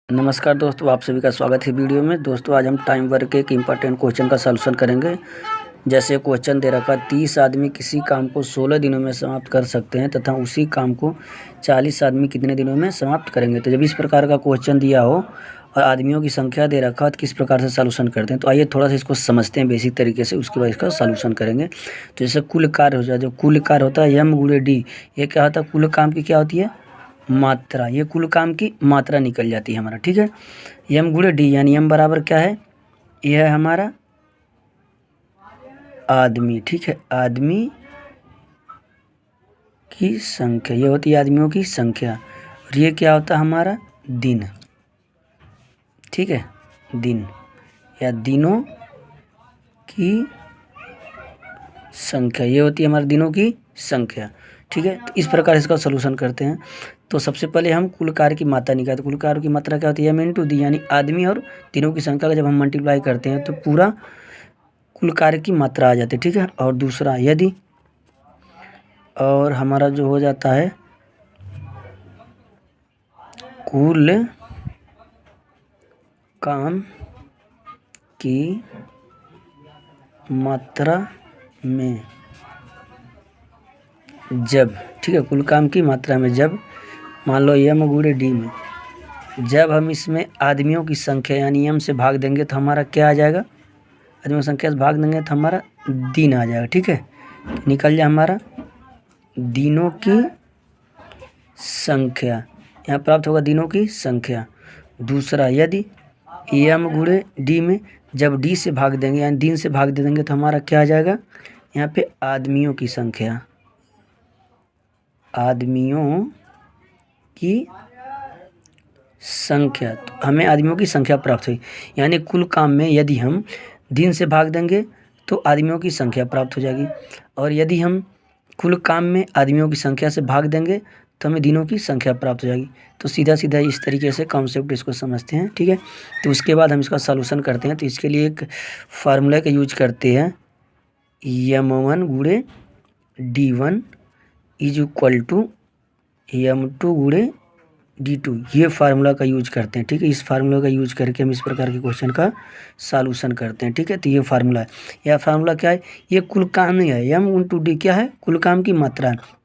नमस्कार दोस्तों, आप सभी का स्वागत है वीडियो में। दोस्तों आज हम टाइम वर्क के एक इम्पॉर्टेंट क्वेश्चन का सलूशन करेंगे। जैसे क्वेश्चन दे रखा 30 आदमी किसी काम को 16 दिनों में समाप्त कर सकते हैं तथा उसी काम को 40 आदमी कितने दिनों में समाप्त करेंगे। तो जब इस प्रकार का क्वेश्चन दिया हो और आदमियों की संख्या दे रखा हो तो किस प्रकार से सलूशन करते हैं। तो आइए थोड़ा सा इसको समझते हैं बेसिक तरीके से, उसके बाद इसका सलूशन करेंगे। तो जैसे कुल कार्य हो जाए, जो कुल कार्य होता है यम गुणे डी, ये क्या होता है, कुल काम की क्या होती है, मात्रा। ये कुल काम की मात्रा निकल जाती है हमारा, ठीक है। यम गुणे डी यानी यम बराबर क्या है, यह है हमारा आदमी, ठीक है। आदमी की संख्या, ये होती है आदमियों की संख्या। और ये क्या होता है हमारा दिन, ठीक है। दिन या दिनों की संख्या, ये होती है हमारे दिनों की संख्या, ठीक है। तो इस प्रकार इसका सलूशन करते हैं। तो सबसे पहले हम कुल कार्य की मात्रा निकालते हैं। कुल कार्य की मात्रा क्या होती है, एम इंटू डी, यानी आदमी और दिनों की संख्या का जब हम मल्टीप्लाई करते हैं तो पूरा कुल कार्य की मात्रा आ जाती है, ठीक है। और दूसरा यदि, और हमारा जो हो जाता है कुल काम की मात्रा में जब, ठीक है, कुल काम की मात्रा में जब, मान लो यम गुणे डी में जब हम इसमें आदमियों की संख्या यानी यम से भाग देंगे तो हमारा क्या आ जाएगा, आदमियों की संख्या से भाग देंगे तो हमारा दिन आ जाएगा, ठीक है। निकल जाए हमारा दिनों की संख्या, यहाँ प्राप्त होगा दिनों की संख्या। दूसरा यदि यम गुणे डी में जब डी से भाग देंगे यानी दिन से भाग दे देंगे तो हमारा क्या आ जाएगा, यहाँ पे आदमियों की संख्या, आदमियों की संख्या। तो हमें आदमियों की संख्या प्राप्त हुई, यानी कुल काम में यदि हम दिन से भाग देंगे तो आदमियों की संख्या प्राप्त हो जाएगी, और यदि हम कुल काम में आदमियों की संख्या से भाग देंगे तो हमें दिनों की संख्या प्राप्त हो जाएगी। तो सीधा सीधा इस तरीके से कॉन्सेप्ट इसको समझते हैं, ठीक है। तो उसके बाद हम इसका सॉल्यूशन करते हैं। तो इसके लिए एक फार्मूला का यूज करते हैं, यम1 गुणे डी1 इज इक्वल टू यम2 गुणे D2, ये फार्मूला का यूज करते हैं, ठीक है। इस फार्मूला का यूज करके हम इस प्रकार के क्वेश्चन का सॉल्यूशन करते हैं, ठीक है। तो ये फार्मूला है, यह फार्मूला क्या है, ये कुल काम नहीं है, यम इंटू डी क्या है, कुल काम की मात्रा है।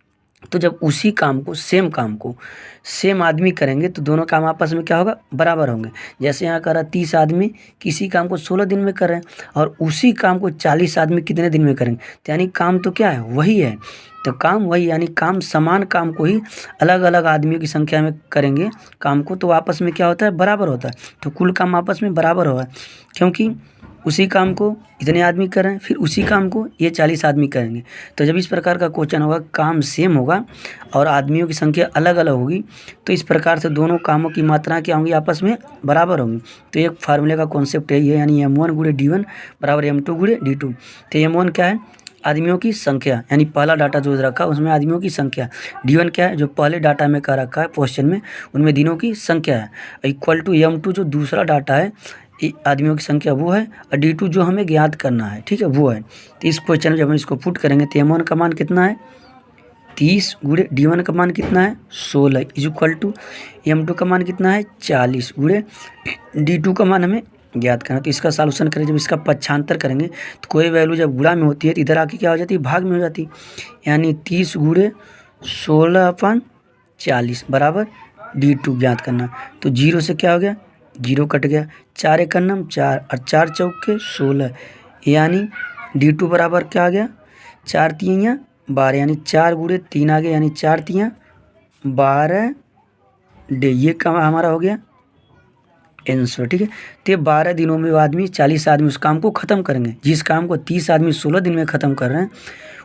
तो जब उसी काम को, सेम काम को सेम आदमी करेंगे तो दोनों काम आपस में क्या होगा, बराबर होंगे। जैसे यहाँ करा 30 आदमी किसी काम को 16 दिन में कर रहे हैं और उसी काम को 40 आदमी कितने दिन में करेंगे। तो यानी काम तो क्या है, वही है। तो काम वही, यानी काम, समान काम को ही अलग अलग आदमियों की संख्या में करेंगे काम को, तो आपस में क्या होता है, बराबर होता है। तो कुल काम आपस में बराबर होगा, क्योंकि उसी काम को इतने आदमी कर रहे हैं, फिर उसी काम को ये 40 आदमी करेंगे। तो जब इस प्रकार का क्वेश्चन होगा, काम सेम होगा और आदमियों की संख्या अलग अलग होगी, तो इस प्रकार से दोनों कामों की मात्राएं क्या होंगी, आपस में बराबर होंगी। तो एक फार्मूले का कॉन्सेप्ट यही है, यानी M1 गुणे D1 बराबर M2 गुणे D2। तो M1 क्या है, आदमियों की संख्या, यानी पहला डाटा जो रखा उसमें आदमियों की संख्या। D1 क्या है, जो पहले डाटा में का रखा है क्वेश्चन में, उनमें दिनों की संख्या है। इक्वल टू M2 जो दूसरा डाटा है आदमियों की संख्या वो है, और D2 जो हमें ज्ञात करना है, ठीक है, वो है। तो इस क्वेश्चन में जब हम इसको पुट करेंगे तो M1 का मान कितना है 30 गुणे D1 का मान कितना है 16 इज इक्वल टू M2 का मान कितना है 40 गुणे D2 का मान हमें ज्ञात करना। तो इसका सॉल्यूशन करें, जब इसका पक्षांतर करेंगे तो कोई वैल्यू जब गुणा में होती है तो इधर आके क्या हो जाती है, भाग में हो जाती है। यानी 30 गुणे 16/40 बराबर D2 ज्ञात करना। तो 0 से क्या हो गया, 0 कट गया, 4 एक नम 4 और 4 चौके 16, यानी D2 बराबर क्या आ गया, 4 3 12, यानी 4 गुणे 3 आ गया, यानी 4 3 12 डे। ये काम हमारा हो गया आंसर, ठीक है। तो 12 दिनों में वो आदमी 40 आदमी उस काम को ख़त्म करेंगे। जिस काम को 30 आदमी 16 दिन में ख़त्म कर रहे हैं,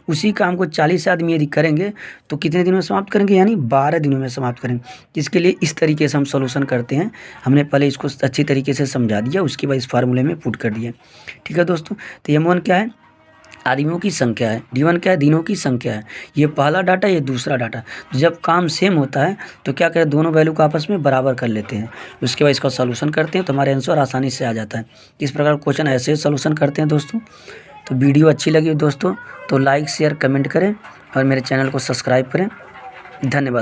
उसी काम को 40 आदमी यदि करेंगे तो कितने दिनों में समाप्त करेंगे, यानी 12 दिनों में समाप्त करेंगे। इसके लिए इस तरीके से हम सॉल्यूशन करते हैं। हमने पहले इसको अच्छी तरीके से समझा दिया, उसके बाद इस फार्मूले में पुट कर दिया, ठीक है दोस्तों। तो M1 क्या है, आदमियों की संख्या है, D1 क्या है, दिनों की संख्या है। ये पहला डाटा, ये दूसरा डाटा। जब काम सेम होता है तो क्या करें, दोनों वैल्यू को आपस में बराबर कर लेते हैं। उसके बाद इसका सॉल्यूशन करते हैं तो हमारे आंसर आसानी से आ जाता है। इस प्रकार क्वेश्चन ऐसे सॉल्यूशन करते हैं दोस्तों। तो वीडियो अच्छी लगी दोस्तों तो लाइक शेयर कमेंट करें और मेरे चैनल को सब्सक्राइब करें। धन्यवाद।